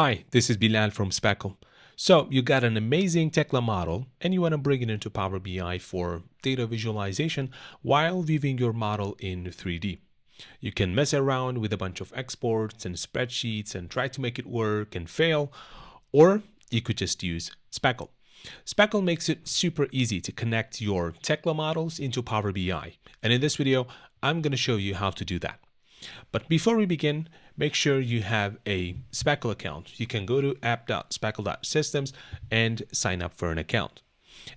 Hi, this is Bilal from Speckle. So you got an amazing Tekla model and you want to bring it into Power BI for data visualization while viewing your model in 3D. You can mess around with a bunch of exports and spreadsheets and try to make it work and fail, or you could just use Speckle. Speckle makes it super easy to connect your Tekla models into Power BI. And in this video, I'm going to show you how to do that. But before we begin, make sure you have a Speckle account. You can go to app.speckle.systems and sign up for an account.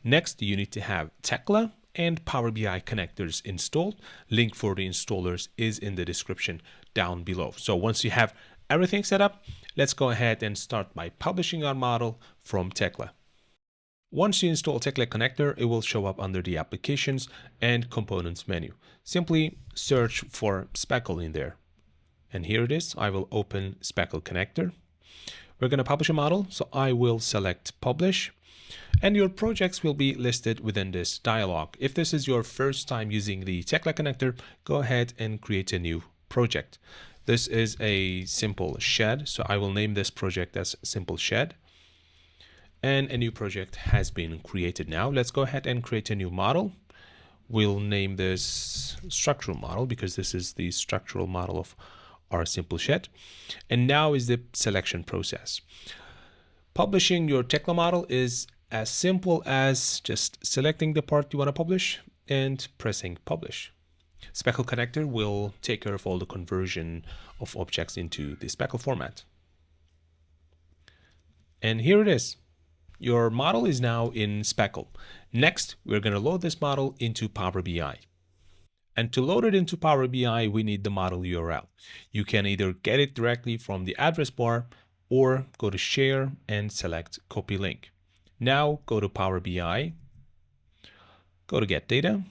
Next, you need to have Tekla and Power BI connectors installed. Link for the installers is in the description down below. So once you have everything set up, let's go ahead and start by publishing our model from Tekla. Once you install Tekla connector, it will show up under the Applications and Components menu. Simply search for Speckle in there. And here it is. I will open Speckle connector. We're going to publish a model, so I will select Publish. And your projects will be listed within this dialog. If this is your first time using the Tekla connector, go ahead and create a new project. This is a simple shed, so I will name this project as Simple Shed. And a new project has been created now. Let's go ahead and create a new model. We'll name this structural model because this is the structural model of our simple shed. And now is the selection process. Publishing your Tekla model is as simple as just selecting the part you want to publish and pressing publish. Speckle connector will take care of all the conversion of objects into the Speckle format. And here it is. Your model is now in Speckle. Next, we're going to load this model into Power BI. And to load it into Power BI, we need the model URL. You can either get it directly from the address bar or go to Share and select Copy Link. Now go to Power BI, go to Get Data,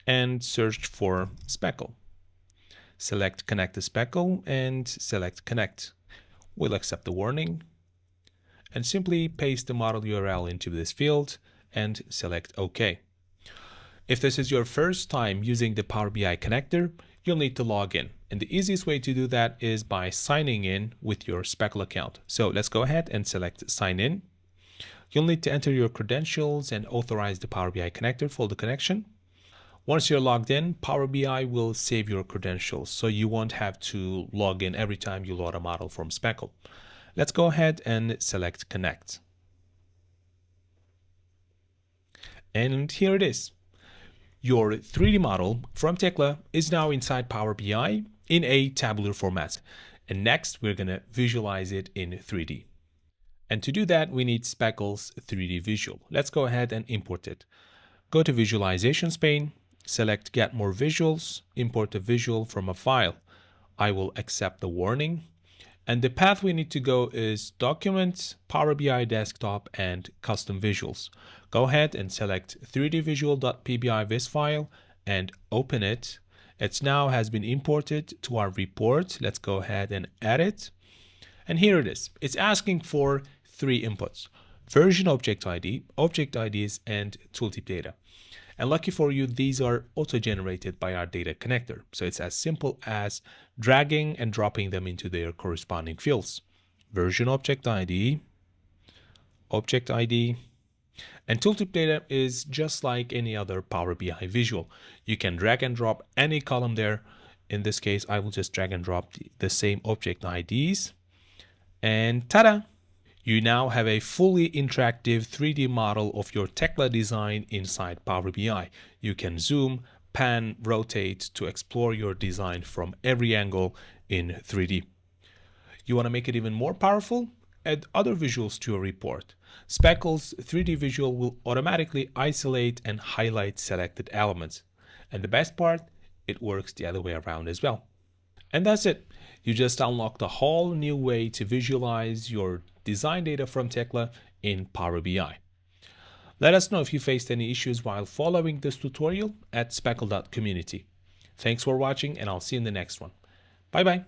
and search for Speckle. Select Connect to Speckle and select Connect. We'll accept the warning and simply paste the model URL into this field and select OK. If this is your first time using the Power BI connector, you'll need to log in. And the easiest way to do that is by signing in with your Speckle account. So let's go ahead and select Sign In. You'll need to enter your credentials and authorize the Power BI connector for the connection. Once you're logged in, Power BI will save your credentials, so you won't have to log in every time you load a model from Speckle. Let's go ahead and select Connect. And here it is. Your 3D model from Tekla is now inside Power BI in a tabular format. And next, we're going to visualize it in 3D. And to do that, we need Speckle's 3D visual. Let's go ahead and import it. Go to Visualizations pane, select Get More Visuals, import a visual from a file. I will accept the warning. And the path we need to go is Documents, Power BI Desktop, and Custom Visuals. Go ahead and select 3dvisual.pbi vis file and open it. It now has been imported to our report. Let's go ahead and add it. And here it is. It's asking for 3 inputs: version object ID, object IDs, and tooltip data. And lucky for you, these are auto-generated by our data connector. So it's as simple as dragging and dropping them into their corresponding fields. Version object ID, and tooltip data is just like any other Power BI visual. You can drag and drop any column there. In this case, I will just drag and drop the same object IDs. And ta-da! You now have a fully interactive 3D model of your Tekla design inside Power BI. You can zoom, pan, rotate to explore your design from every angle in 3D. You want to make it even more powerful? Add other visuals to your report. Speckle's 3D visual will automatically isolate and highlight selected elements. And the best part, it works the other way around as well. And that's it. You just unlocked a whole new way to visualize your design data from Tekla in Power BI. Let us know if you faced any issues while following this tutorial at speckle.community. Thanks for watching, and I'll see you in the next one. Bye bye.